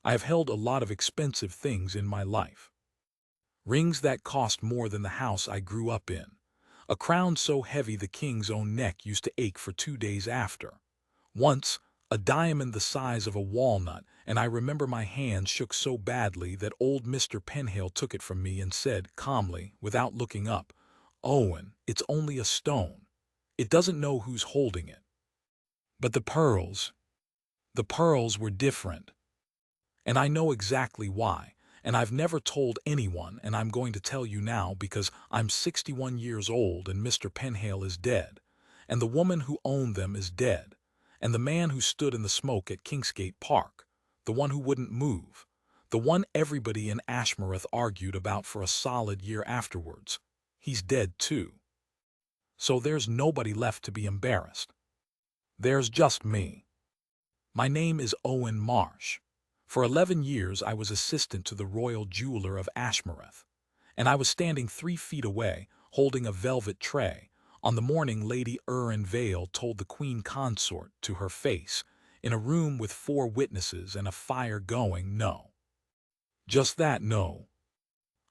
I have held a lot of expensive things in my life. Rings that cost more than the house I grew up in. A crown so heavy the king's own neck used to ache for 2 days after. Once, a diamond the size of a walnut, and I remember my hands shook so badly that old Mr. Penhale took it from me and said, calmly, without looking up, "Owen, it's only a stone. It doesn't know who's holding it." But the pearls were different. And I know exactly why, and I've never told anyone, and I'm going to tell you now because I'm 61 years old and Mr. Penhale is dead, and the woman who owned them is dead, and the man who stood in the smoke at Kingsgate Park, the one who wouldn't move, the one everybody in Ashmoreth argued about for a solid year afterwards, he's dead too. So there's nobody left to be embarrassed. There's just me. My name is Owen Marsh. For 11 years I was assistant to the royal jeweler of Ashmoreth, and I was standing 3 feet away, holding a velvet tray, on the morning Lady Eryn Vale told the Queen Consort to her face, in a room with 4 witnesses and a fire going, no. Just that, no.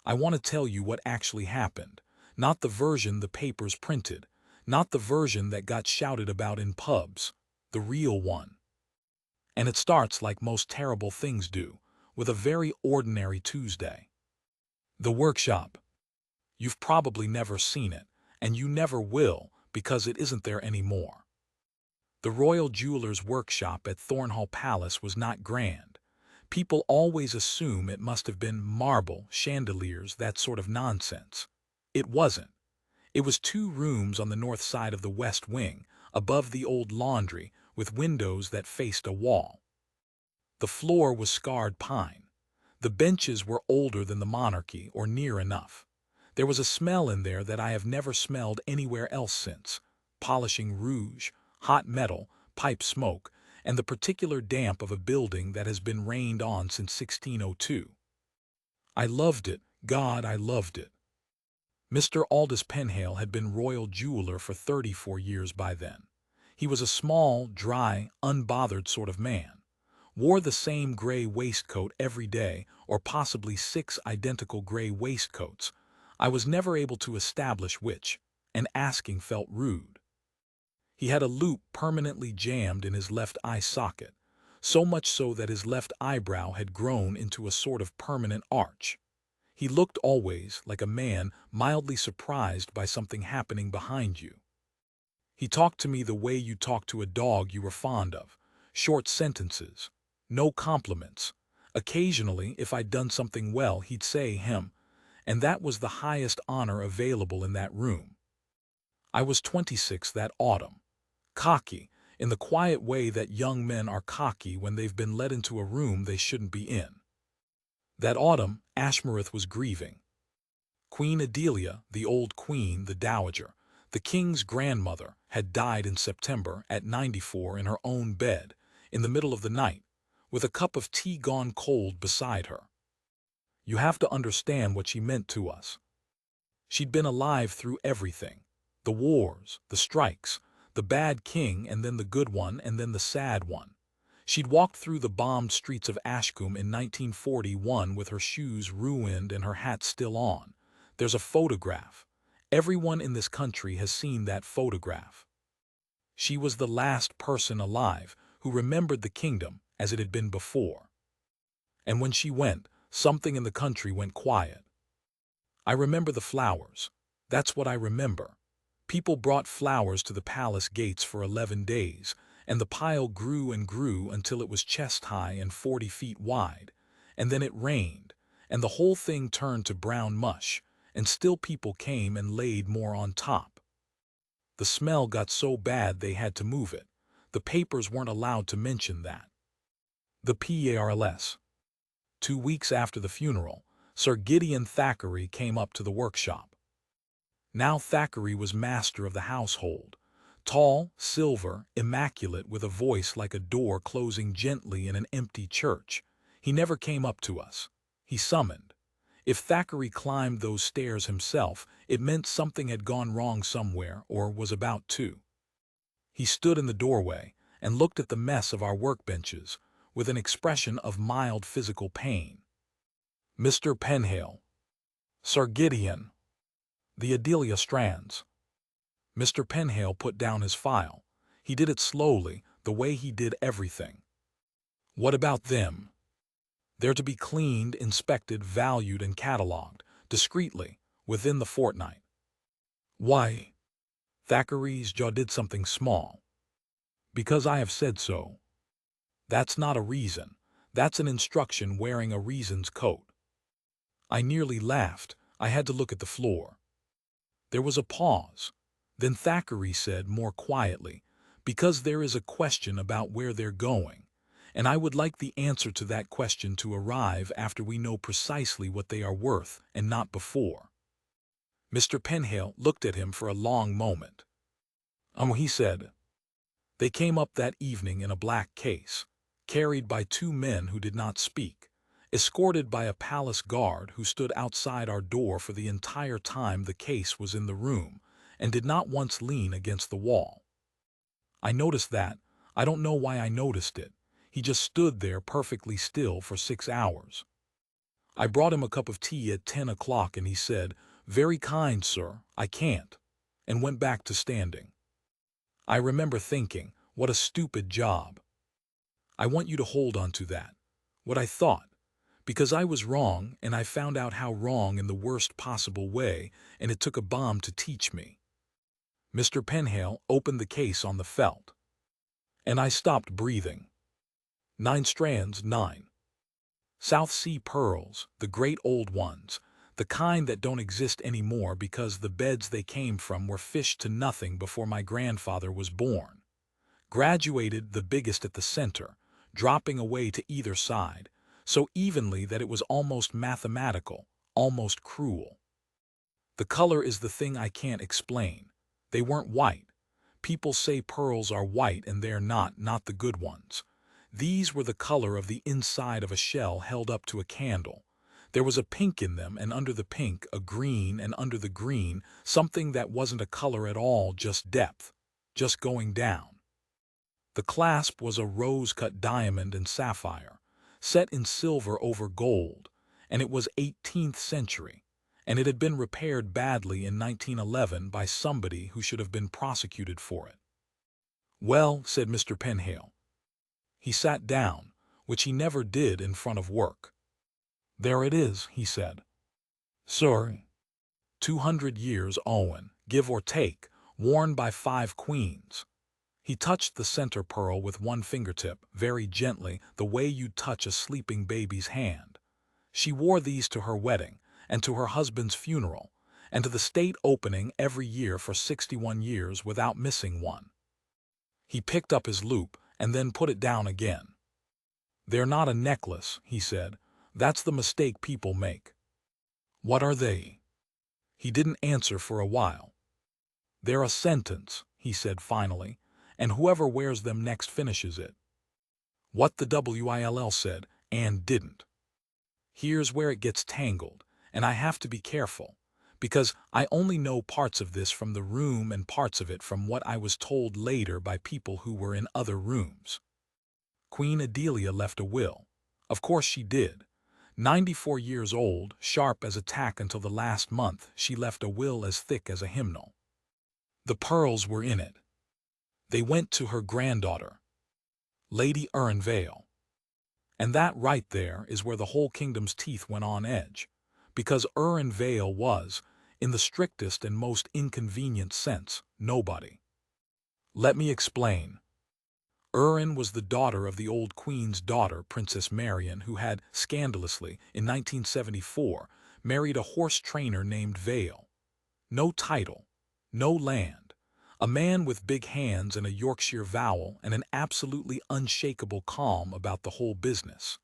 I want to tell you what actually happened, not the version the papers printed, not the version that got shouted about in pubs, the real one. And it starts like most terrible things do, with a very ordinary Tuesday. The workshop. You've probably never seen it, and you never will because it isn't there anymore. The royal jeweler's workshop at Thornhall Palace was not grand. People always assume it must have been marble, chandeliers, that sort of nonsense. It wasn't. It was 2 rooms on the north side of the west wing, above the old laundry, with windows that faced a wall. The floor was scarred pine. The benches were older than the Monarchy, or near enough. There was a smell in there that I have never smelled anywhere else since: polishing rouge, hot metal, pipe smoke, and the particular damp of a building that has been rained on since 1602. I loved it, God, I loved it. Mr. Aldous Penhale had been royal jeweler for 34 years by then. He was a small, dry, unbothered sort of man. Wore the same gray waistcoat every day, or possibly 6 identical gray waistcoats. I was never able to establish which, and asking felt rude. He had a loop permanently jammed in his left eye socket, so much so that his left eyebrow had grown into a sort of permanent arch. He looked always like a man mildly surprised by something happening behind you. He talked to me the way you talk to a dog you were fond of, short sentences, no compliments. Occasionally, if I'd done something well, he'd say him, and that was the highest honor available in that room. I was 26 that autumn. Cocky, in the quiet way that young men are cocky when they've been let into a room they shouldn't be in. That autumn, Ashmoreth was grieving. Queen Adelia, the old queen, the dowager, the king's grandmother, had died in September at 94 in her own bed, in the middle of the night, with a cup of tea gone cold beside her. You have to understand what she meant to us. She'd been alive through everything: the wars, the strikes, the bad king, and then the good one, and then the sad one. She'd walked through the bombed streets of Ashcombe in 1941 with her shoes ruined and her hat still on. There's a photograph. Everyone in this country has seen that photograph. She was the last person alive who remembered the kingdom as it had been before. And when she went, something in the country went quiet. I remember the flowers. That's what I remember. People brought flowers to the palace gates for 11 days, and the pile grew and grew until it was chest-high and 40 feet wide. And then it rained, and the whole thing turned to brown mush, and still people came and laid more on top. The smell got so bad they had to move it. The papers weren't allowed to mention that. The PARLS. 2 weeks after the funeral, Sir Gideon Thackeray came up to the workshop. Now Thackeray was master of the household. Tall, silver, immaculate, with a voice like a door closing gently in an empty church. He never came up to us. He summoned. If Thackeray climbed those stairs himself, it meant something had gone wrong somewhere, or was about to. He stood in the doorway and looked at the mess of our workbenches, with an expression of mild physical pain. "Mr. Penhale. Sir Gideon. The Adelia strands." Mr. Penhale put down his file. He did it slowly, the way he did everything. "What about them?" "They're to be cleaned, inspected, valued, and catalogued, discreetly, within the fortnight." "Why?" Thackeray's jaw did something small. "Because I have said so." "That's not a reason. That's an instruction wearing a reason's coat." I nearly laughed. I had to look at the floor. There was a pause. Then Thackeray said more quietly, "Because there is a question about where they're going, and I would like the answer to that question to arrive after we know precisely what they are worth and not before." Mr. Penhale looked at him for a long moment. He said. "They came up that evening in a black case, carried by two men who did not speak, escorted by a palace guard who stood outside our door for the entire time the case was in the room, and did not once lean against the wall. I noticed that. I don't know why I noticed it. He just stood there perfectly still for 6 hours. I brought him a cup of tea at 10 o'clock and he said, 'Very kind, sir, I can't,' and went back to standing. I remember thinking, what a stupid job. I want you to hold on to that. What I thought. Because I was wrong, and I found out how wrong in the worst possible way, and it took a bomb to teach me." Mr. Penhale opened the case on the felt. And I stopped breathing. 9 strands, 9. South Sea pearls, the great old ones, the kind that don't exist anymore because the beds they came from were fished to nothing before my grandfather was born. Graduated, the biggest at the center, dropping away to either side, so evenly that it was almost mathematical, almost cruel. The color is the thing I can't explain. They weren't white. People say pearls are white and they're not the good ones. These were the color of the inside of a shell held up to a candle. There was a pink in them, and under the pink a green, and under the green something that wasn't a color at all, just depth, just going down. The clasp was a rose-cut diamond and sapphire, set in silver over gold, and it was 18th century, and it had been repaired badly in 1911 by somebody who should have been prosecuted for it. "Well," said Mr. Penhale. He sat down, which he never did in front of work. "There it is," he said. "Sir, 200 years Owen, give or take, worn by 5 queens." He touched the center pearl with one fingertip, very gently, the way you'd touch a sleeping baby's hand. "She wore these to her wedding, and to her husband's funeral, and to the state opening every year for 61 years without missing one." He picked up his loop and then put it down again. "They're not a necklace," he said. "That's the mistake people make." "What are they?" He didn't answer for a while. "They're a sentence," he said finally, "and whoever wears them next finishes it." What the WILL said, and didn't. Here's where it gets tangled, and I have to be careful, because I only know parts of this from the room and parts of it from what I was told later by people who were in other rooms. Queen Adelia left a will. Of course she did. 94 years old, sharp as a tack until the last month, she left a will as thick as a hymnal. The pearls were in it. They went to her granddaughter, Lady Eryn Vale. And that right there is where the whole kingdom's teeth went on edge, because Eryn Vale was, in the strictest and most inconvenient sense, nobody. Let me explain. Eryn was the daughter of the old queen's daughter, Princess Marian, who had, scandalously, in 1974, married a horse trainer named Vale. No title, no land, a man with big hands and a Yorkshire vowel and an absolutely unshakable calm about the whole business.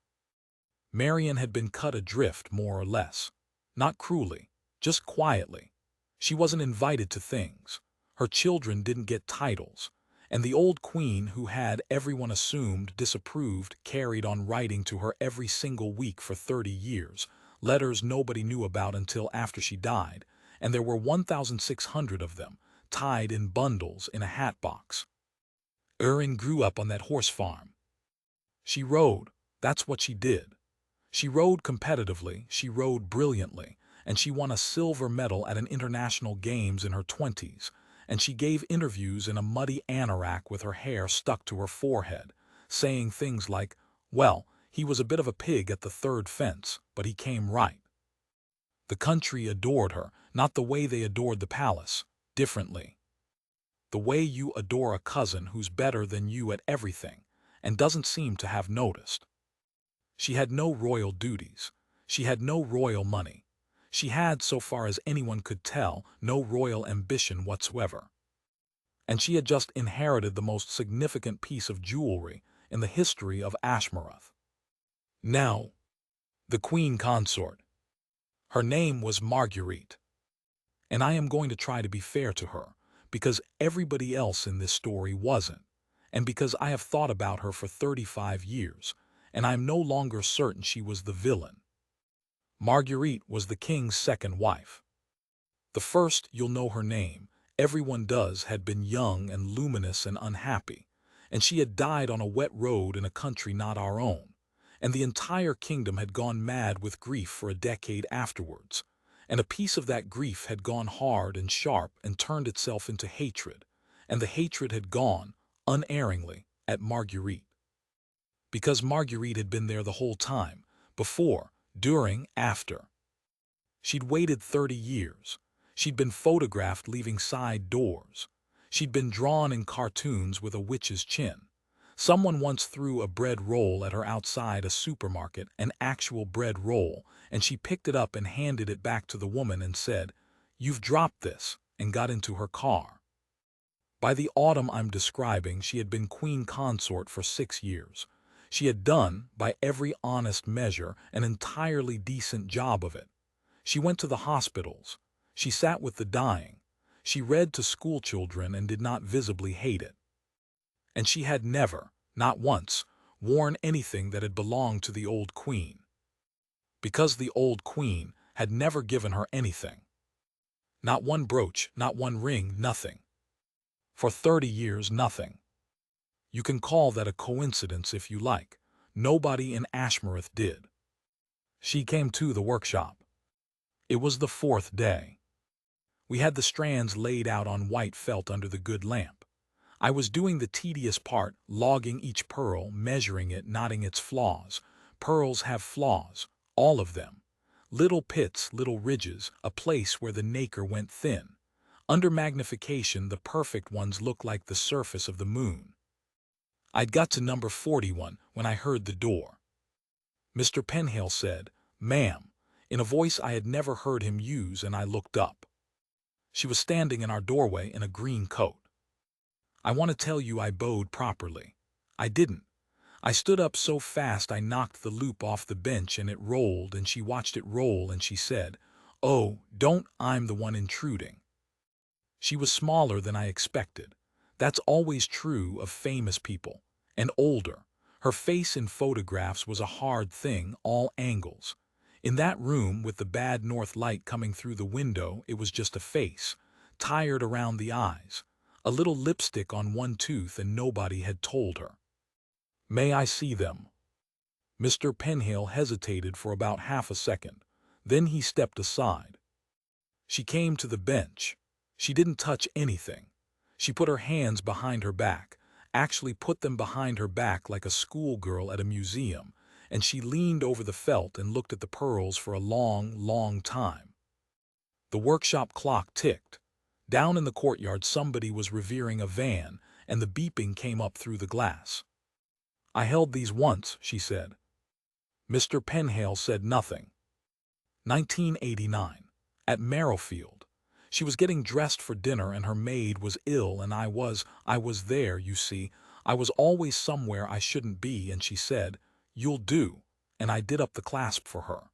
Marian had been cut adrift, more or less. Not cruelly, just quietly. She wasn't invited to things. Her children didn't get titles. And the old queen, who had, everyone assumed, disapproved, carried on writing to her every single week for 30 years, letters nobody knew about until after she died, and there were 1,600 of them, tied in bundles in a hat box. Eryn grew up on that horse farm. She rode, that's what she did. She rode competitively, she rode brilliantly, and she won a silver medal at an international games in her 20s, and she gave interviews in a muddy anorak with her hair stuck to her forehead, saying things like, well, he was a bit of a pig at the third fence, but he came right. The country adored her, not the way they adored the palace, differently. The way you adore a cousin who's better than you at everything, and doesn't seem to have noticed. She had no royal duties. She had no royal money. She had, so far as anyone could tell, no royal ambition whatsoever. And she had just inherited the most significant piece of jewelry in the history of Ashmoreth. Now, the Queen Consort. Her name was Marguerite. And I am going to try to be fair to her, because everybody else in this story wasn't, and because I have thought about her for 35 years, and I am no longer certain she was the villain. Marguerite was the king's second wife. The first, you'll know her name, everyone does, had been young and luminous and unhappy, and she had died on a wet road in a country not our own, and the entire kingdom had gone mad with grief for a decade afterwards, and a piece of that grief had gone hard and sharp and turned itself into hatred, and the hatred had gone, unerringly, at Marguerite. Because Marguerite had been there the whole time, before, during, after. She'd waited 30 years. She'd been photographed leaving side doors. She'd been drawn in cartoons with a witch's chin. Someone once threw a bread roll at her outside a supermarket, an actual bread roll, and she picked it up and handed it back to the woman and said, "You've dropped this," and got into her car. By the autumn I'm describing, she had been Queen Consort for 6 years. She had done, by every honest measure, an entirely decent job of it. She went to the hospitals. She sat with the dying. She read to schoolchildren and did not visibly hate it. And she had never, not once, worn anything that had belonged to the old queen. Because the old queen had never given her anything. Not one brooch, not one ring, nothing. For 30 years, nothing. You can call that a coincidence if you like. Nobody in Ashmoreth did. She came to the workshop. It was the 4th day. We had the strands laid out on white felt under the good lamp. I was doing the tedious part, logging each pearl, measuring it, noting its flaws. Pearls have flaws, all of them. Little pits, little ridges, a place where the nacre went thin. Under magnification, the perfect ones look like the surface of the moon. I'd got to number 41 when I heard the door. Mr. Penhale said, "Ma'am," in a voice I had never heard him use, and I looked up. She was standing in our doorway in a green coat. I want to tell you I bowed properly. I didn't. I stood up so fast I knocked the loop off the bench and it rolled, and she watched it roll, and she said, "Oh, don't, I'm the one intruding." She was smaller than I expected. That's always true of famous people. And older. Her face in photographs was a hard thing, all angles. In that room, with the bad north light coming through the window, it was just a face, tired around the eyes, a little lipstick on one tooth, and nobody had told her. "May I see them?" Mr. Penhale hesitated for about half a second. Then he stepped aside. She came to the bench. She didn't touch anything. She put her hands behind her back, actually put them behind her back like a schoolgirl at a museum, and she leaned over the felt and looked at the pearls for a long, long time. The workshop clock ticked. Down in the courtyard somebody was revering a van, and the beeping came up through the glass. "I held these once," she said. Mr. Penhale said nothing. 1989. At Marrowfield. She was getting dressed for dinner and her maid was ill, and I was there, you see. I was always somewhere I shouldn't be, and she said, "You'll do," and I did up the clasp for her.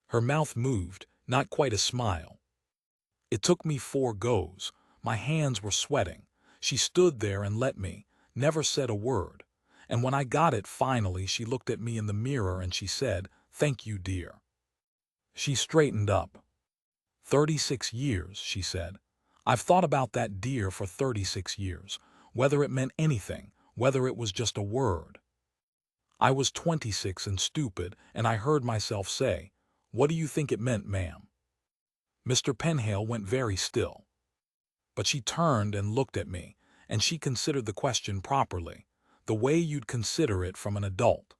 Her mouth moved, not quite a smile. It took me 4 goes. My hands were sweating. She stood there and let me, never said a word. And when I got it finally, she looked at me in the mirror and she said, "Thank you, dear." She straightened up. 36 years, she said. I've thought about that dear for 36 years, whether it meant anything, whether it was just a word. I was 26 and stupid, and I heard myself say, "What do you think it meant, ma'am?" Mr. Penhale went very still. But she turned and looked at me, and she considered the question properly, the way you'd consider it from an adult.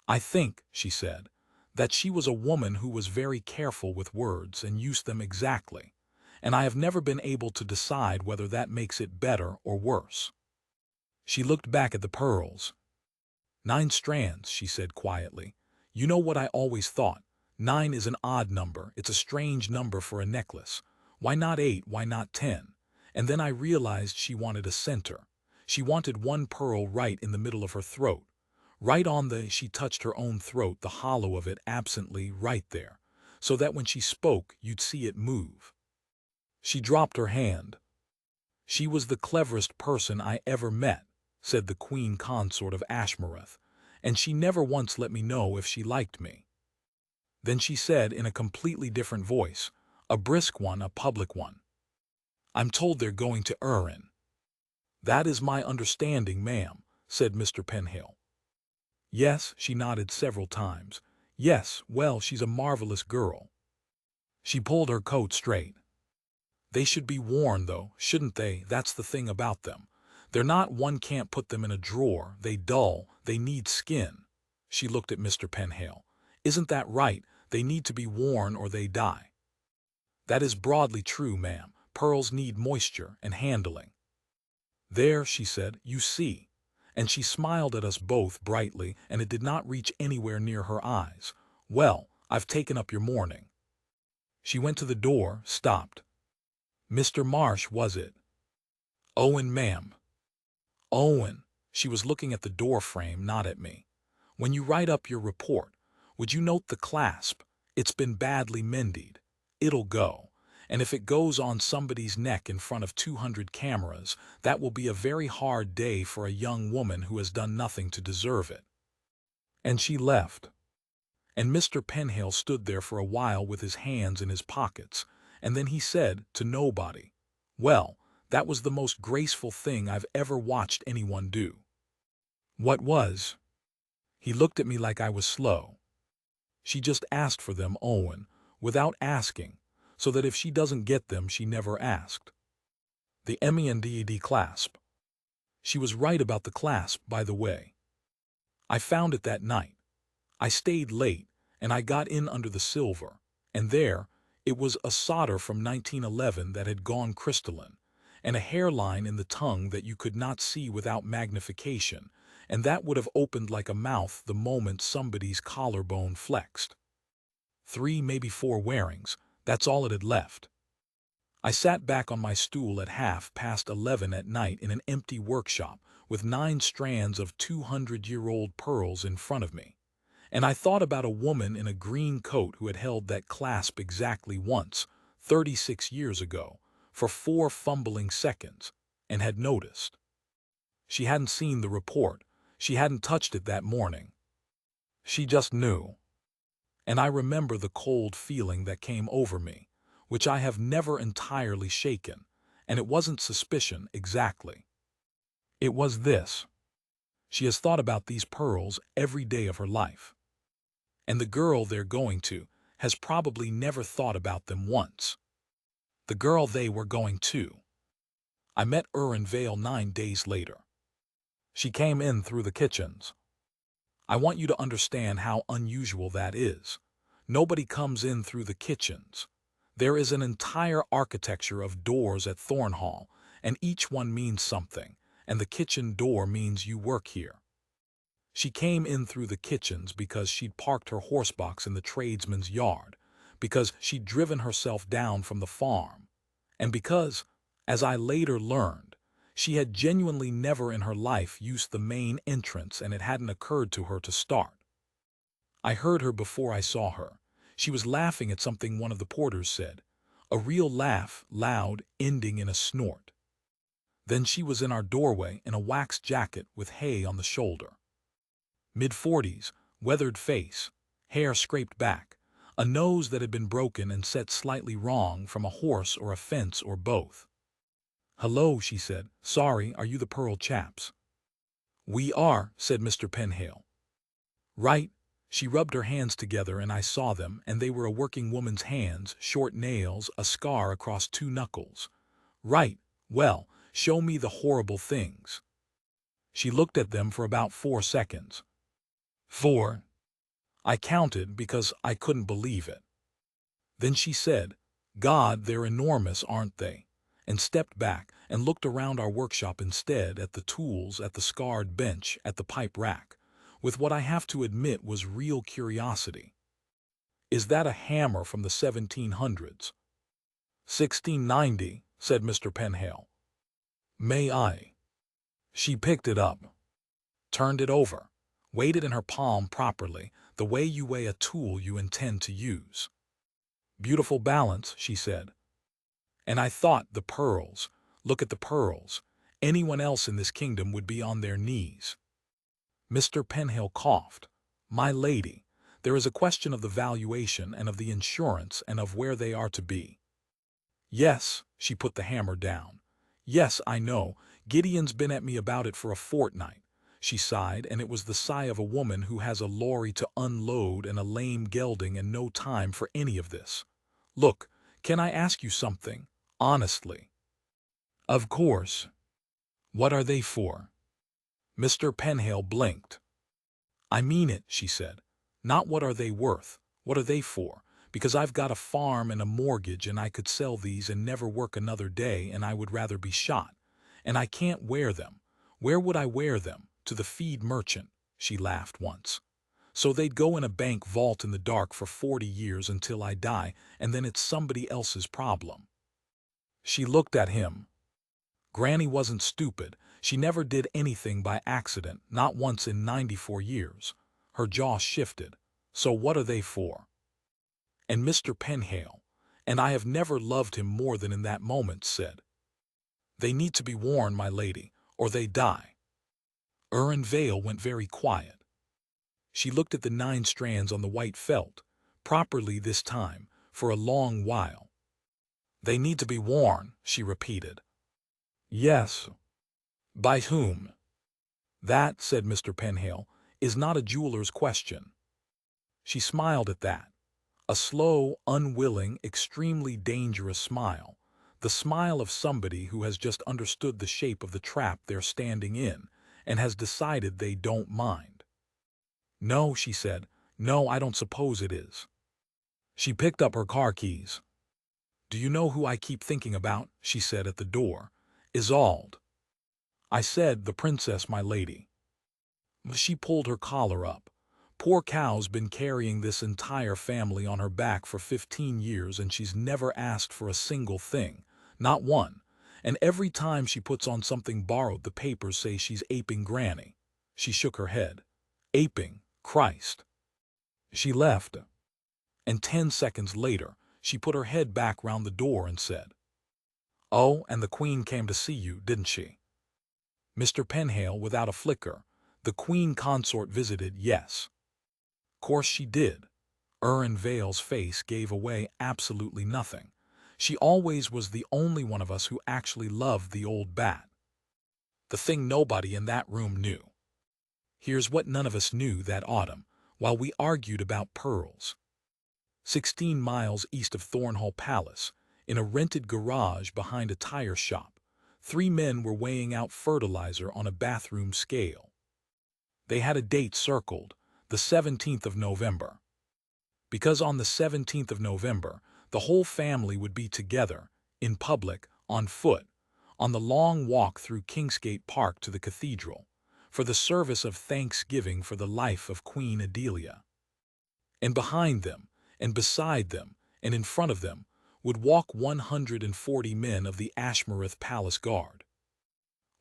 "I think," she said, "that she was a woman who was very careful with words and used them exactly, and I have never been able to decide whether that makes it better or worse." She looked back at the pearls. "9 strands," she said quietly. "You know what I always thought? 9 is an odd number. It's a strange number for a necklace. Why not 8? Why not 10? And then I realized she wanted a center. She wanted one pearl right in the middle of her throat. Right on the, she touched her own throat, the hollow of it absently right there, so that when she spoke, you'd see it move." She dropped her hand. "She was the cleverest person I ever met," said the Queen Consort of Ashmoreth, "and she never once let me know if she liked me." Then she said in a completely different voice, a brisk one, a public one, "I'm told they're going to Eryn." "That is my understanding, ma'am," said Mr. Penhale. "Yes," she nodded several times. "Yes, well, she's a marvelous girl." She pulled her coat straight. "They should be worn, though, shouldn't they? That's the thing about them. They're not, one can't put them in a drawer, they dull, they need skin." She looked at Mr. Penhale. "Isn't that right? They need to be worn or they die." "That is broadly true, ma'am. Pearls need moisture and handling." "There," she said, "you see." And she smiled at us both brightly, and it did not reach anywhere near her eyes. "Well, I've taken up your morning." She went to the door, stopped. "Mr. Marsh, was it?" "Owen, ma'am." "Owen." She was looking at the door frame, not at me. "When you write up your report, would you note the clasp? It's been badly mended. It'll go. And if it goes on somebody's neck in front of 200 cameras, that will be a very hard day for a young woman who has done nothing to deserve it." And she left. And Mr. Penhale stood there for a while with his hands in his pockets, and then he said to nobody, "Well, that was the most graceful thing I've ever watched anyone do." "What was?" He looked at me like I was slow. "She just asked for them, Owen, without asking, so that if she doesn't get them, she never asked." The M&D clasp. She was right about the clasp, by the way. I found it that night. I stayed late, and I got in under the silver, and there, it was a solder from 1911 that had gone crystalline, and a hairline in the tongue that you could not see without magnification, and that would have opened like a mouth the moment somebody's collarbone flexed. 3, maybe 4 wearings, that's all it had left. I sat back on my stool at 11:30 at night in an empty workshop with 9 strands of 200-year-old pearls in front of me. And I thought about a woman in a green coat who had held that clasp exactly once, 36 years ago, for 4 fumbling seconds, and had noticed. She hadn't seen the report. She hadn't touched it that morning. She just knew. And I remember the cold feeling that came over me, which I have never entirely shaken, and it wasn't suspicion exactly. It was this. She has thought about these pearls every day of her life. And the girl they're going to has probably never thought about them once. The girl they were going to. I met Eryn Vale 9 days later. She came in through the kitchens. I want you to understand how unusual that is. Nobody comes in through the kitchens. There is an entire architecture of doors at Thornhall, and each one means something, and the kitchen door means you work here. She came in through the kitchens because she'd parked her horsebox in the tradesman's yard, because she'd driven herself down from the farm, and because, as I later learned, she had genuinely never in her life used the main entrance and it hadn't occurred to her to start. I heard her before I saw her. She was laughing at something one of the porters said. A real laugh, loud, ending in a snort. Then she was in our doorway in a wax jacket with hay on the shoulder. Mid-40s, weathered face, hair scraped back, a nose that had been broken and set slightly wrong from a horse or a fence or both. "Hello," she said. "Sorry, are you the Pearl chaps?" "We are," said Mr. Penhale. Right? She rubbed her hands together and I saw them, and they were a working woman's hands, short nails, a scar across 2 knuckles. Right, well, show me the horrible things. She looked at them for about 4 seconds. 4. I counted because I couldn't believe it. Then she said, God, they're enormous, aren't they? And stepped back and looked around our workshop instead, at the tools, at the scarred bench, at the pipe rack, with what I have to admit was real curiosity. Is that a hammer from the 1700s? 1690, said Mr. Penhale. May I? She picked it up, turned it over, weighed it in her palm properly, the way you weigh a tool you intend to use. Beautiful balance, she said. And I thought, the pearls, look at the pearls. Anyone else in this kingdom would be on their knees. Mr. Penhale coughed. My lady, there is a question of the valuation and of the insurance and of where they are to be. Yes, she put the hammer down. Yes, I know. Gideon's been at me about it for a fortnight. She sighed, and it was the sigh of a woman who has a lorry to unload and a lame gelding and no time for any of this. Look, can I ask you something? Honestly. Of course. What are they for? Mr. Penhale blinked. I mean it, she said. Not what are they worth, what are they for? Because I've got a farm and a mortgage and I could sell these and never work another day and I would rather be shot. And I can't wear them. Where would I wear them? To the feed merchant, she laughed once. So they'd go in a bank vault in the dark for 40 years until I die, and then it's somebody else's problem. She looked at him. Granny wasn't stupid. She never did anything by accident, not once in 94 years. Her jaw shifted. So what are they for? And Mr. Penhale, and I have never loved him more than in that moment, said, They need to be worn, my lady, or they die. Eryn Vale went very quiet. She looked at the 9 strands on the white felt, properly this time, for a long while. They need to be worn, she repeated. Yes. By whom? That, said Mr. Penhale, is not a jeweler's question. She smiled at that. A slow, unwilling, extremely dangerous smile. The smile of somebody who has just understood the shape of the trap they're standing in and has decided they don't mind. No, she said. No, I don't suppose it is. She picked up her car keys. Do you know who I keep thinking about? She said at the door. Isolde. I said, the princess, my lady. She pulled her collar up. Poor cow's been carrying this entire family on her back for 15 years and she's never asked for a single thing, not one. And every time she puts on something borrowed, the papers say she's aping Granny. She shook her head. Aping, Christ. She left. And 10 seconds later, she put her head back round the door and said, Oh, and the Queen came to see you, didn't she? Mr. Penhale, without a flicker. The Queen Consort visited, yes. Course she did. Eryn Vale's face gave away absolutely nothing. She always was the only one of us who actually loved the old bat. The thing nobody in that room knew. Here's what none of us knew that autumn, while we argued about pearls. 16 miles east of Thornhall Palace, in a rented garage behind a tire shop, 3 men were weighing out fertilizer on a bathroom scale. They had a date circled, the 17th of November. Because on the 17th of November, the whole family would be together, in public, on foot, on the long walk through Kingsgate Park to the cathedral, for the service of thanksgiving for the life of Queen Adelia. And behind them, and beside them, and in front of them, would walk 140 men of the Ashmoreth Palace Guard,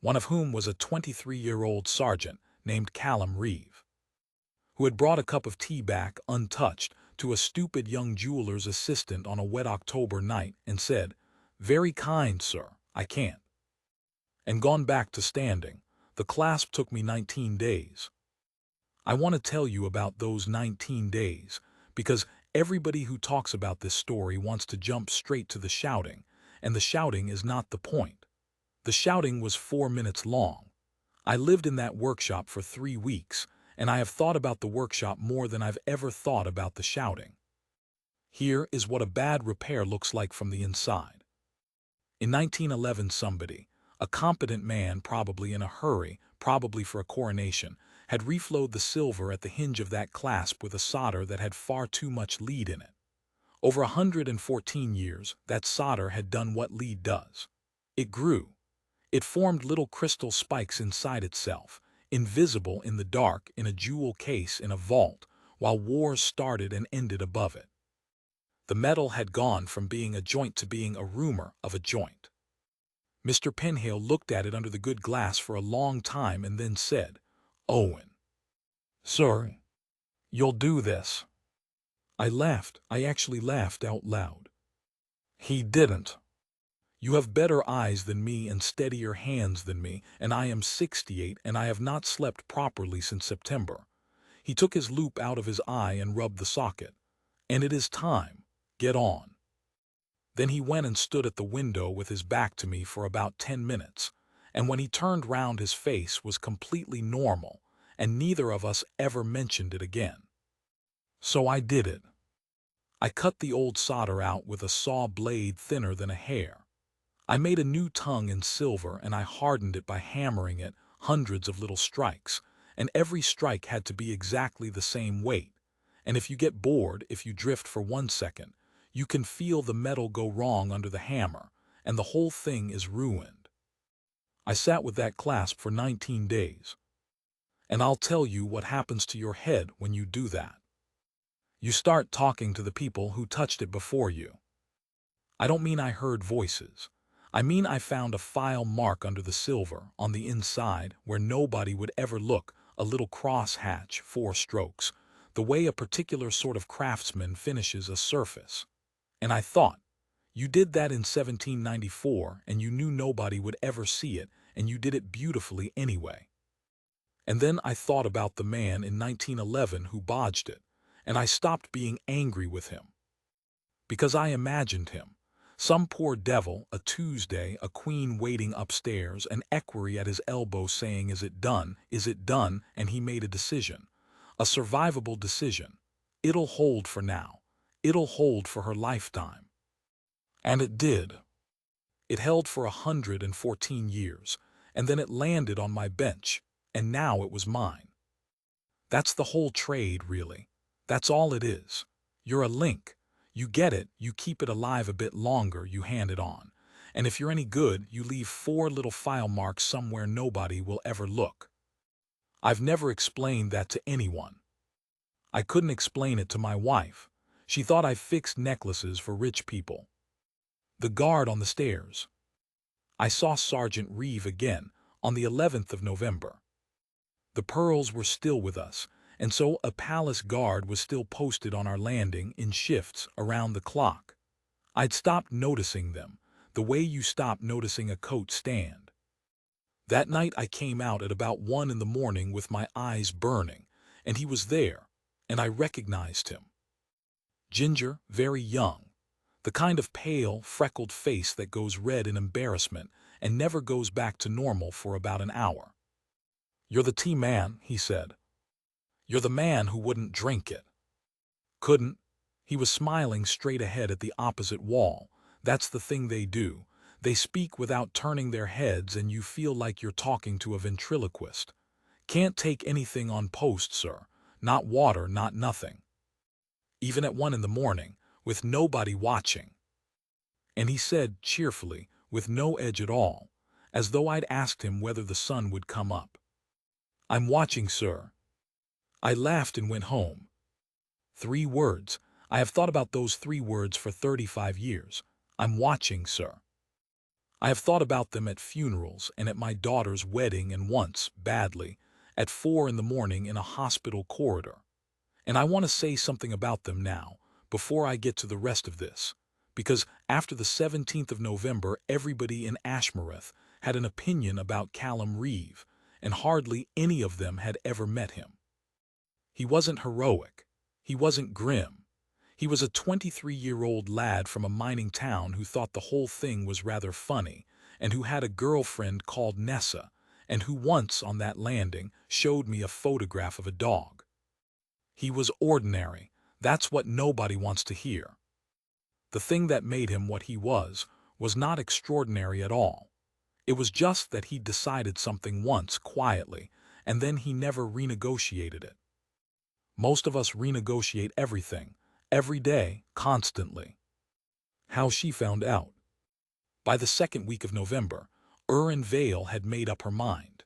one of whom was a 23-year-old sergeant named Callum Reeve, who had brought a cup of tea back untouched to a stupid young jeweler's assistant on a wet October night and said, Very kind, sir, I can't. And gone back to standing. The clasp took me 19 days. I want to tell you about those 19 days, because everybody who talks about this story wants to jump straight to the shouting, and the shouting is not the point. The shouting was 4 minutes long. I lived in that workshop for 3 weeks, and I have thought about the workshop more than I've ever thought about the shouting. Here is what a bad repair looks like from the inside. In 1911 somebody, a competent man probably in a hurry, probably for a coronation, had reflowed the silver at the hinge of that clasp with a solder that had far too much lead in it. Over 114 years, that solder had done what lead does. It grew. It formed little crystal spikes inside itself, invisible in the dark in a jewel case in a vault, while wars started and ended above it. The metal had gone from being a joint to being a rumor of a joint. Mr. Penhale looked at it under the good glass for a long time and then said, "Owen, sir, you'll do this." I laughed. I actually laughed out loud. "He didn't. You have better eyes than me and steadier hands than me, and I am 68 and I have not slept properly since September." He took his loupe out of his eye and rubbed the socket. "And it is time. Get on." Then he went and stood at the window with his back to me for about 10 minutes, and when he turned round his face was completely normal, and neither of us ever mentioned it again. So I did it. I cut the old solder out with a saw blade thinner than a hair. I made a new tongue in silver and I hardened it by hammering it hundreds of little strikes, and every strike had to be exactly the same weight. And if you get bored, if you drift for 1 second, you can feel the metal go wrong under the hammer, and the whole thing is ruined. I sat with that clasp for 19 days. And I'll tell you what happens to your head when you do that. You start talking to the people who touched it before you. I don't mean I heard voices. I mean I found a file mark under the silver, on the inside, where nobody would ever look, a little cross hatch, 4 strokes, the way a particular sort of craftsman finishes a surface. And I thought, you did that in 1794, and you knew nobody would ever see it, and you did it beautifully anyway. And then I thought about the man in 1911 who bodged it, and I stopped being angry with him. Because I imagined him. Some poor devil, a Tuesday, a queen waiting upstairs, an equerry at his elbow saying, "Is it done? Is it done?" And he made a decision. A survivable decision. It'll hold for now. It'll hold for her lifetime. And it did. It held for 114 years, and then it landed on my bench, and now it was mine. That's the whole trade, really. That's all it is. You're a link. You get it, you keep it alive a bit longer, you hand it on. And if you're any good, you leave 4 little file marks somewhere nobody will ever look. I've never explained that to anyone. I couldn't explain it to my wife. She thought I fixed necklaces for rich people. The guard on the stairs. I saw Sergeant Reeve again, on the 11th of November. The pearls were still with us, and so a palace guard was still posted on our landing in shifts around the clock. I'd stopped noticing them, the way you stop noticing a coat stand. That night I came out at about 1 in the morning with my eyes burning, and he was there, and I recognized him. Ginger, very young. The kind of pale, freckled face that goes red in embarrassment and never goes back to normal for about an hour. "You're the tea man," he said. "You're the man who wouldn't drink it." Couldn't. He was smiling straight ahead at the opposite wall. That's the thing they do. They speak without turning their heads, and you feel like you're talking to a ventriloquist. "Can't take anything on post, sir. Not water, not nothing. Even at 1 in the morning, with nobody watching." And he said cheerfully, with no edge at all, as though I'd asked him whether the sun would come up, "I'm watching, sir." I laughed and went home. 3 words. I have thought about those 3 words for 35 years. I'm watching, sir. I have thought about them at funerals and at my daughter's wedding, and once, badly, at 4 in the morning in a hospital corridor. And I want to say something about them now, before I get to the rest of this, because after the 17th of November everybody in Ashmoreth had an opinion about Callum Reeve, and hardly any of them had ever met him. He wasn't heroic. He wasn't grim. He was a 23-year-old lad from a mining town who thought the whole thing was rather funny, and who had a girlfriend called Nessa, and who once on that landing showed me a photograph of a dog. He was ordinary. That's what nobody wants to hear. The thing that made him what he was not extraordinary at all. It was just that he decided something once quietly, and then he never renegotiated it. Most of us renegotiate everything, every day, constantly. How she found out. By the second week of November, Eryn Vale had made up her mind.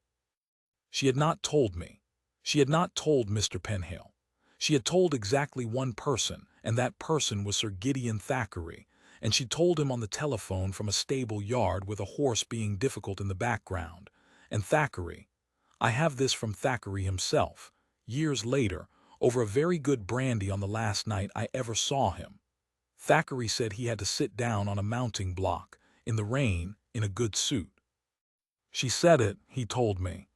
She had not told me. She had not told Mr. Penhale. She had told exactly one person, and that person was Sir Gideon Thackeray, and she told him on the telephone from a stable yard with a horse being difficult in the background. And Thackeray, I have this from Thackeray himself, years later, over a very good brandy on the last night I ever saw him. Thackeray said he had to sit down on a mounting block, in the rain, in a good suit. She said it, he told me,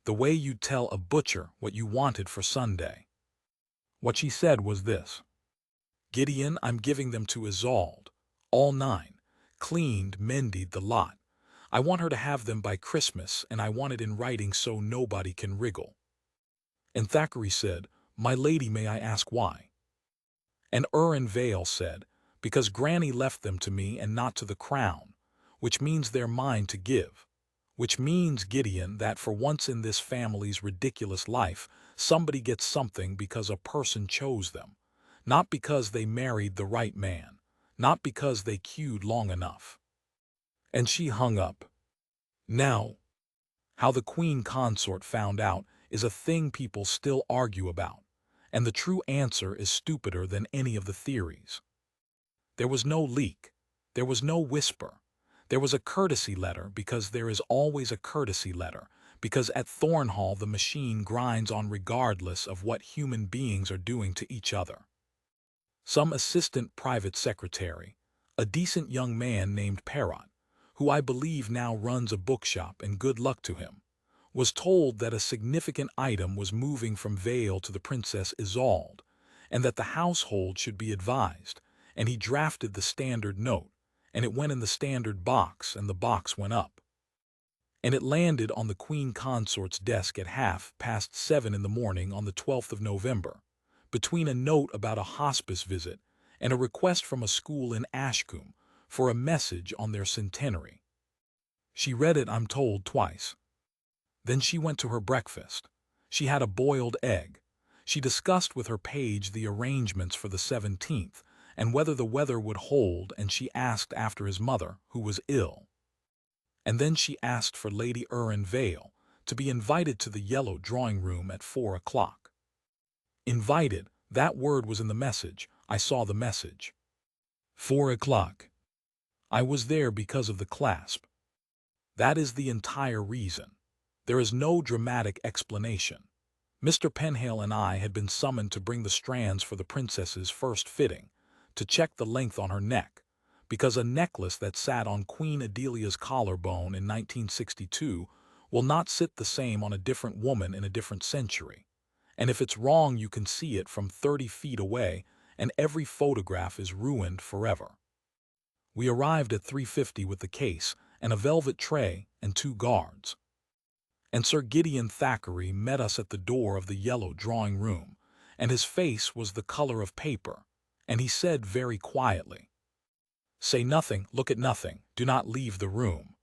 the way you'd tell a butcher what you wanted for Sunday. What she said was this: Gideon, I'm giving them to Isolde, all 9, cleaned, mended the lot. I want her to have them by Christmas, and I want it in writing so nobody can wriggle. And Thackeray said, My lady, may I ask why? And Eryn Vale said, Because Granny left them to me and not to the crown, which means they're mine to give. Which means, Gideon, that for once in this family's ridiculous life, somebody gets something because a person chose them, not because they married the right man, not because they queued long enough. And she hung up. Now, how the Queen Consort found out is a thing people still argue about, and the true answer is stupider than any of the theories. There was no leak. There was no whisper. There was a courtesy letter, because there is always a courtesy letter, because at Thornhall the machine grinds on regardless of what human beings are doing to each other. Some assistant private secretary, a decent young man named Parrot, who I believe now runs a bookshop, and good luck to him, was told that a significant item was moving from Vale to the Princess Isolde, and that the household should be advised, and he drafted the standard note, and it went in the standard box, and the box went up. And it landed on the Queen Consort's desk at 7:30 in the morning on the 12th of November, between a note about a hospice visit and a request from a school in Ashcombe for a message on their centenary. She read it, I'm told, twice. Then she went to her breakfast. She had a boiled egg. She discussed with her page the arrangements for the 17th, and whether the weather would hold, and she asked after his mother, who was ill. And then she asked for Lady Eryn Vale to be invited to the yellow drawing-room at 4 o'clock. Invited, that word was in the message. I saw the message. 4 o'clock. I was there because of the clasp. That is the entire reason. There is no dramatic explanation. Mr. Penhale and I had been summoned to bring the strands for the princess's first fitting, to check the length on her neck, because a necklace that sat on Queen Adelia's collarbone in 1962 will not sit the same on a different woman in a different century. And if it's wrong, you can see it from 30 feet away, and every photograph is ruined forever. We arrived at 3:50 with the case and a velvet tray and 2 guards. And Sir Gideon Thackeray met us at the door of the yellow drawing-room, and his face was the color of paper, and he said very quietly, Say nothing, look at nothing, do not leave the room.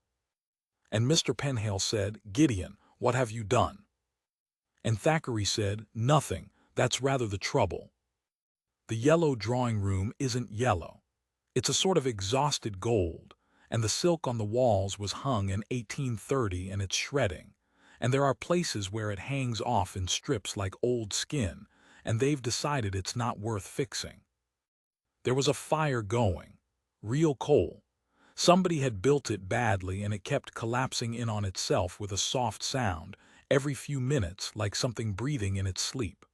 And Mr. Penhale said, Gideon, what have you done? And Thackeray said, Nothing, that's rather the trouble. The yellow drawing-room isn't yellow. It's a sort of exhausted gold, and the silk on the walls was hung in 1830 and it's shredding, and there are places where it hangs off in strips like old skin, and they've decided it's not worth fixing. There was a fire going, real coal. Somebody had built it badly, and it kept collapsing in on itself with a soft sound every few minutes, like something breathing in its sleep.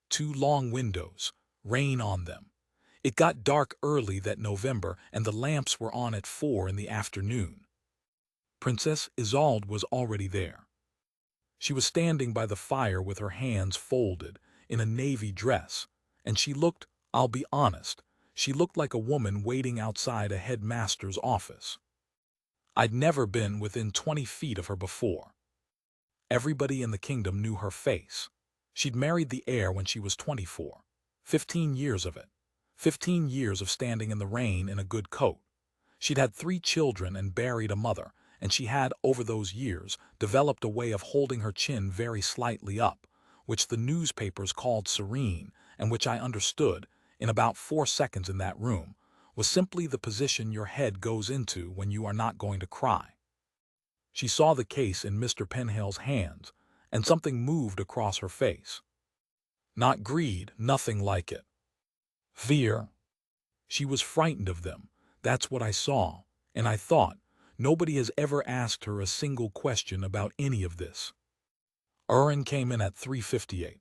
2 long windows, rain on them. It got dark early that November, and the lamps were on at 4 in the afternoon. Princess Isolde was already there. She was standing by the fire with her hands folded, in a navy dress, and she looked, I'll be honest, she looked like a woman waiting outside a headmaster's office. I'd never been within 20 feet of her before. Everybody in the kingdom knew her face. She'd married the heir when she was 24. 15 years of it. 15 years of standing in the rain in a good coat. She'd had 3 children and buried a mother, and she had, over those years, developed a way of holding her chin very slightly up, which the newspapers called serene, and which I understood, in about 4 seconds in that room, was simply the position your head goes into when you are not going to cry. She saw the case in Mr. Penhale's hands, and something moved across her face. Not greed, nothing like it. Fear. She was frightened of them. That's what I saw, and I thought, nobody has ever asked her a single question about any of this. Eryn came in at 3:58.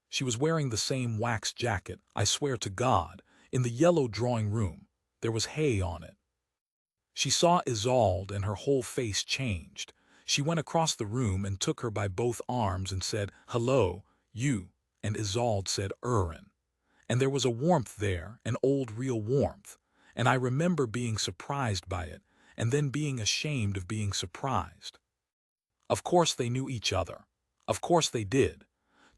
She was wearing the same wax jacket, I swear to God, in the yellow drawing room. There was hay on it. She saw Isolde and her whole face changed. She went across the room and took her by both arms and said, "Hello, you," and Isolde said, "Eryn." And there was a warmth there, an old real warmth, and I remember being surprised by it, and then being ashamed of being surprised. Of course they knew each other. Of course they did.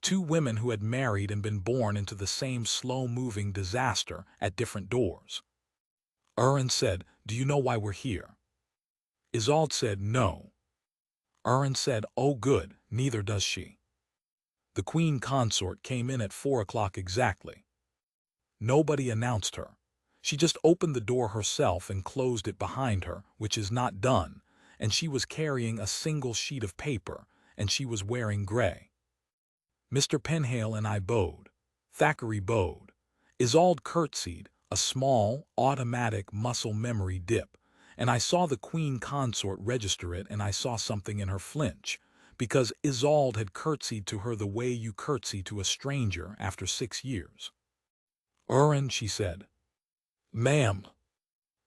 2 women who had married and been born into the same slow-moving disaster at different doors. Eryn said, "Do you know why we're here?" Isolde said, "No." Eryn said, "Oh good, neither does she." The Queen Consort came in at 4 o'clock exactly. Nobody announced her. She just opened the door herself and closed it behind her, which is not done, and she was carrying a single sheet of paper, and she was wearing gray. Mr. Penhale and I bowed. Thackeray bowed. Isolde curtsied, a small, automatic muscle memory dip, and I saw the Queen Consort register it, and I saw something in her flinch, because Isolde had curtsied to her the way you curtsy to a stranger after 6 years. "Eryn," she said. "Ma'am."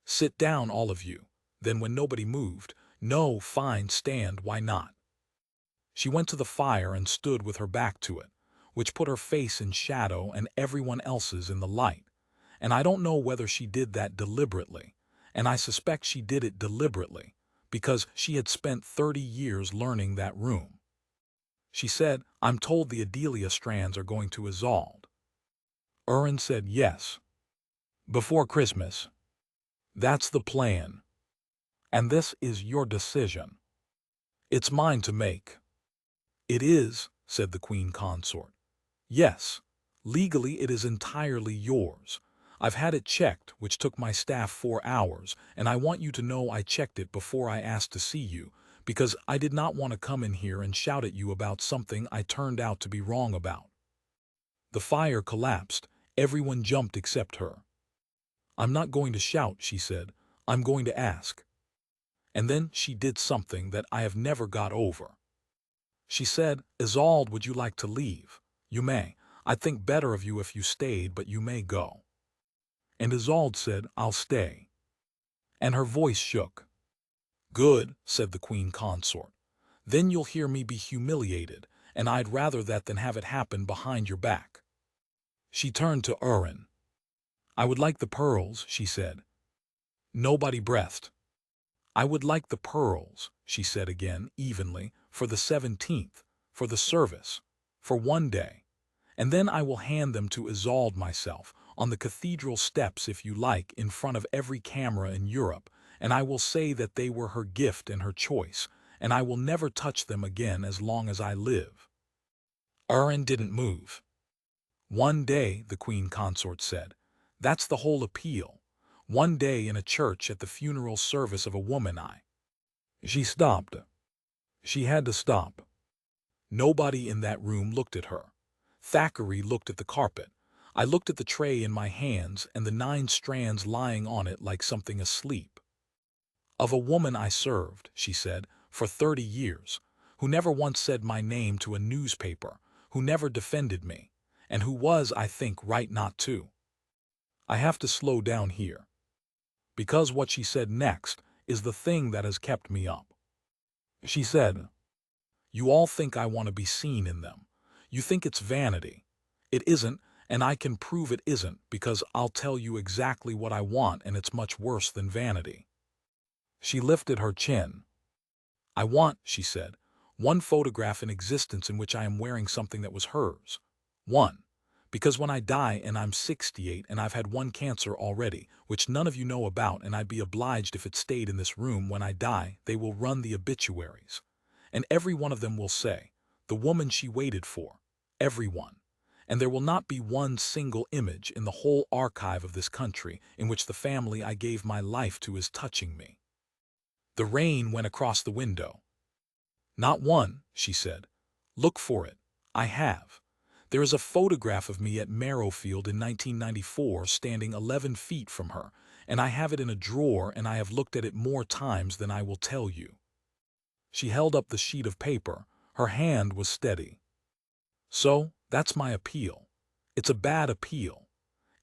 "Sit down, all of you." Then when nobody moved, "No, fine, stand, why not?" She went to the fire and stood with her back to it, which put her face in shadow and everyone else's in the light, and I don't know whether she did that deliberately, and I suspect she did it deliberately, because she had spent 30 years learning that room. She said, "I'm told the Adelia strands are going to Isolde." Eryn said, "Yes. Before Christmas. That's the plan. And this is your decision. It's mine to make." "It is," said the Queen Consort. "Yes, legally it is entirely yours. I've had it checked, which took my staff 4 hours, and I want you to know I checked it before I asked to see you, because I did not want to come in here and shout at you about something I turned out to be wrong about." The fire collapsed. Everyone jumped except her. "I'm not going to shout," she said. "I'm going to ask." And then she did something that I have never got over. She said, "Isolde, would you like to leave? You may. I think better of you if you stayed, but you may go." And Isolde said, "I'll stay." And her voice shook. "Good," said the Queen Consort. "Then you'll hear me be humiliated, and I'd rather that than have it happen behind your back." She turned to Eryn. "I would like the pearls," she said. Nobody breathed. "I would like the pearls," she said again, evenly, "for the 17th, for the service, for 1 day. And then I will hand them to Isolde myself, on the cathedral steps if you like, in front of every camera in Europe, and I will say that they were her gift and her choice, and I will never touch them again as long as I live." Eryn didn't move. "1 day," the Queen Consort said. "That's the whole appeal. 1 day in a church at the funeral service of a woman She stopped. She had to stop. Nobody in that room looked at her. Thackeray looked at the carpet. I looked at the tray in my hands and the 9 strands lying on it like something asleep. "Of a woman I served," she said, "for 30 years, who never once said my name to a newspaper, who never defended me, and who was, I think, right not to." I have to slow down here, because what she said next is the thing that has kept me up. She said, "You all think I want to be seen in them. You think it's vanity. It isn't, and I can prove it isn't, because I'll tell you exactly what I want, and it's much worse than vanity." She lifted her chin. I want, she said, one photograph in existence in which I am wearing something that was hers. One. Because when I die and I'm 68 and I've had one cancer already, which none of you know about, and I'd be obliged if it stayed in this room when I die, they will run the obituaries. And every one of them will say, the woman she waited for. Everyone. And there will not be one single image in the whole archive of this country in which the family I gave my life to is touching me. The rain went across the window. Not one, she said. Look for it. I have. There is a photograph of me at Marrowfield in 1994 standing 11 feet from her, and I have it in a drawer and I have looked at it more times than I will tell you. She held up the sheet of paper. Her hand was steady. So, that's my appeal. It's a bad appeal.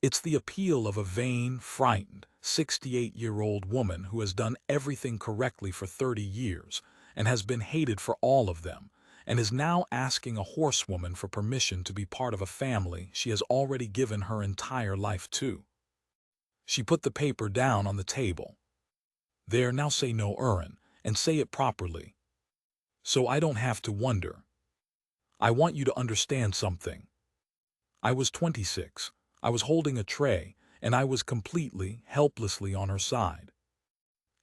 It's the appeal of a vain, frightened, 68-year-old woman who has done everything correctly for 30 years and has been hated for all of them, and is now asking a horsewoman for permission to be part of a family she has already given her entire life to. She put the paper down on the table. There, now say no, Eryn, and say it properly. So I don't have to wonder. I want you to understand something. I was 26. I was holding a tray, and I was completely, helplessly on her side.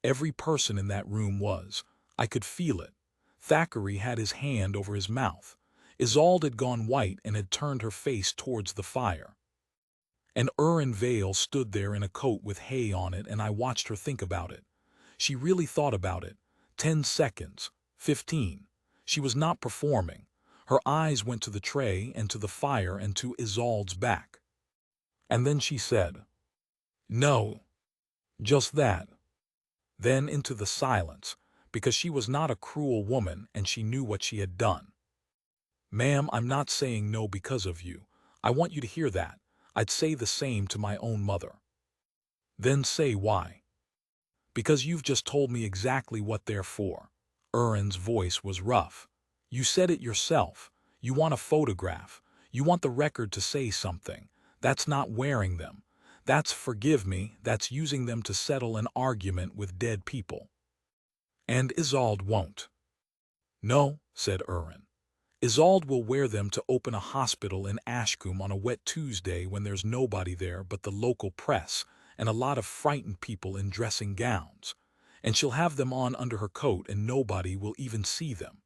Every person in that room was. I could feel it. Thackeray had his hand over his mouth. Isolde had gone white and had turned her face towards the fire. And Eryn Vale stood there in a coat with hay on it, and I watched her think about it. She really thought about it. 10 seconds. 15. She was not performing. Her eyes went to the tray and to the fire and to Isolde's back. And then she said, "No." Just that. Then into the silence, because she was not a cruel woman and she knew what she had done. "Ma'am, I'm not saying no because of you. I want you to hear that. I'd say the same to my own mother." "Then say why." "Because you've just told me exactly what they're for." Eryn's voice was rough. "You said it yourself. You want a photograph. You want the record to say something. That's not wearing them. That's, forgive me, that's using them to settle an argument with dead people. And Isolde won't." "No," said Eryn. "Isolde will wear them to open a hospital in Ashcombe on a wet Tuesday when there's nobody there but the local press and a lot of frightened people in dressing gowns. And she'll have them on under her coat and nobody will even see them.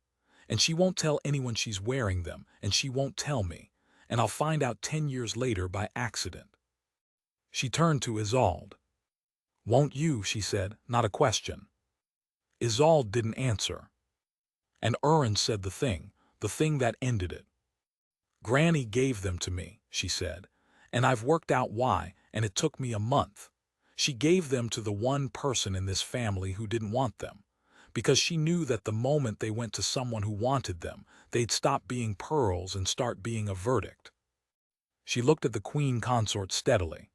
And she won't tell anyone she's wearing them, and she won't tell me. And I'll find out 10 years later by accident." She turned to Isolde. "Won't you?" she said, not a question. Isolde didn't answer. And Eryn said the thing that ended it. "Granny gave them to me," she said, "and I've worked out why, and it took me a month. She gave them to the one person in this family who didn't want them, because she knew that the moment they went to someone who wanted them, they'd stop being pearls and start being a verdict." She looked at the Queen Consort steadily.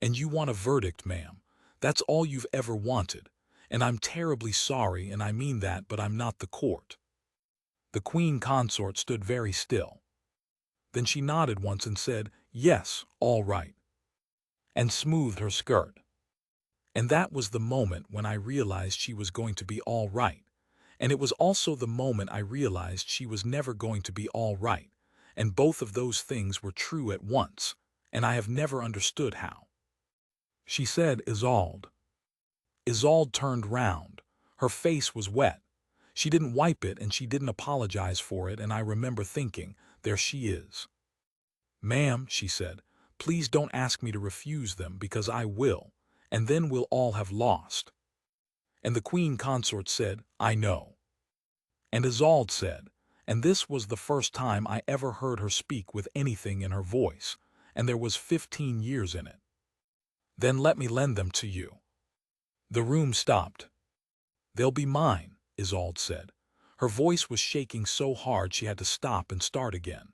"And you want a verdict, ma'am. That's all you've ever wanted. And I'm terribly sorry, and I mean that, but I'm not the court." The Queen Consort stood very still. Then she nodded once and said, "Yes, all right," and smoothed her skirt. And that was the moment when I realized she was going to be all right. And it was also the moment I realized she was never going to be all right. And both of those things were true at once, and I have never understood how. She said, "Isolde." Isolde turned round. Her face was wet. She didn't wipe it and she didn't apologize for it, and I remember thinking, there she is. "Ma'am," she said, "please don't ask me to refuse them, because I will, and then we'll all have lost." And the Queen Consort said, "I know." And Isolde said, and this was the first time I ever heard her speak with anything in her voice, and there was 15 years in it, "Then let me lend them to you." The room stopped. "They'll be mine," Isolde said. Her voice was shaking so hard she had to stop and start again.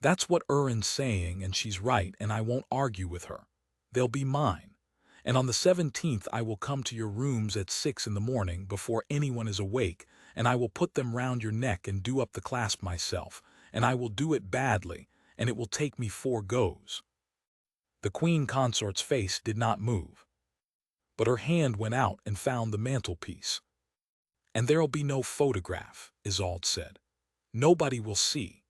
"That's what Eryn's saying, and she's right, and I won't argue with her. They'll be mine. And on the 17th I will come to your rooms at 6 in the morning before anyone is awake, and I will put them round your neck and do up the clasp myself, and I will do it badly, and it will take me 4 goes." The Queen Consort's face did not move. but her hand went out and found the mantelpiece. "And there'll be no photograph," Isolde said. "Nobody will see.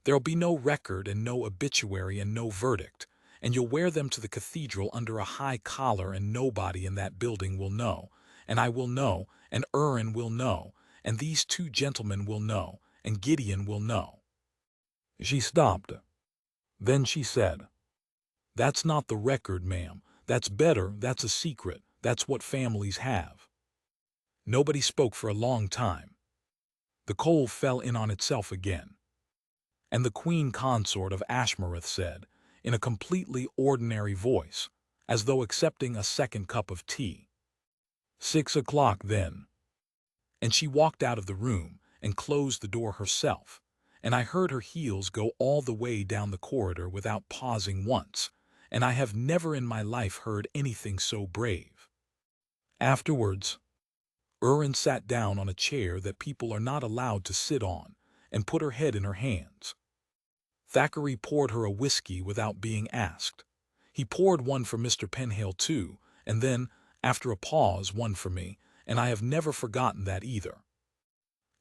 There'll be no record and no obituary and no verdict, and you'll wear them to the cathedral under a high collar and nobody in that building will know, and I will know, and Eryn will know, and these two gentlemen will know, and Gideon will know." She stopped. Then she said, "That's not the record, ma'am. That's better, that's a secret, that's what families have." Nobody spoke for a long time. The coal fell in on itself again. And the Queen Consort of Ashmoreth said, in a completely ordinary voice, as though accepting a second cup of tea, "6 o'clock then." And she walked out of the room and closed the door herself, and I heard her heels go all the way down the corridor without pausing once, and I have never in my life heard anything so brave. Afterwards, Eryn sat down on a chair that people are not allowed to sit on and put her head in her hands. Thackeray poured her a whiskey without being asked. He poured one for Mr. Penhale too, and then, after a pause, one for me, and I have never forgotten that either.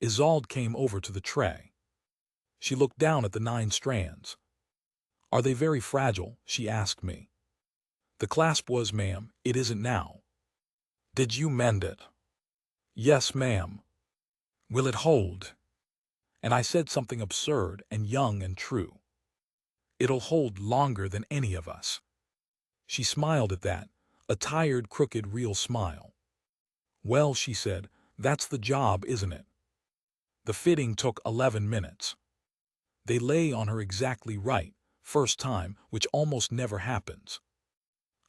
Isolde came over to the tray. She looked down at the 9 strands. "Are they very fragile?" she asked me. "The clasp was, ma'am. It isn't now." "Did you mend it?" "Yes, ma'am." "Will it hold?" And I said something absurd and young and true. "It'll hold longer than any of us." She smiled at that, a tired, crooked, real smile. "Well," she said, "that's the job, isn't it?" The fitting took 11 minutes. They lay on her exactly right, first time, which almost never happens.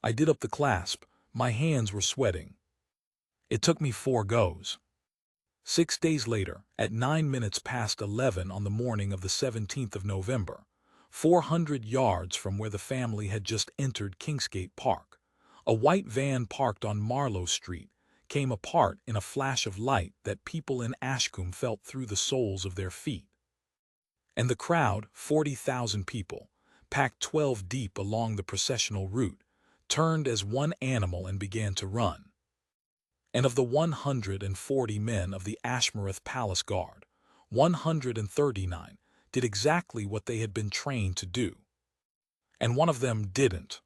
I did up the clasp. My hands were sweating. It took me 4 goes. 6 days later, at 11 on the morning of the 17th of November, 400 yards from where the family had just entered Kingsgate Park, a white van parked on Marlow Street came apart in a flash of light that people in Ashcombe felt through the soles of their feet. And the crowd, 40,000 people, packed 12 deep along the processional route, turned as one animal and began to run. And of the 140 men of the Ashmoreth Palace Guard, 139 did exactly what they had been trained to do. And one of them didn't.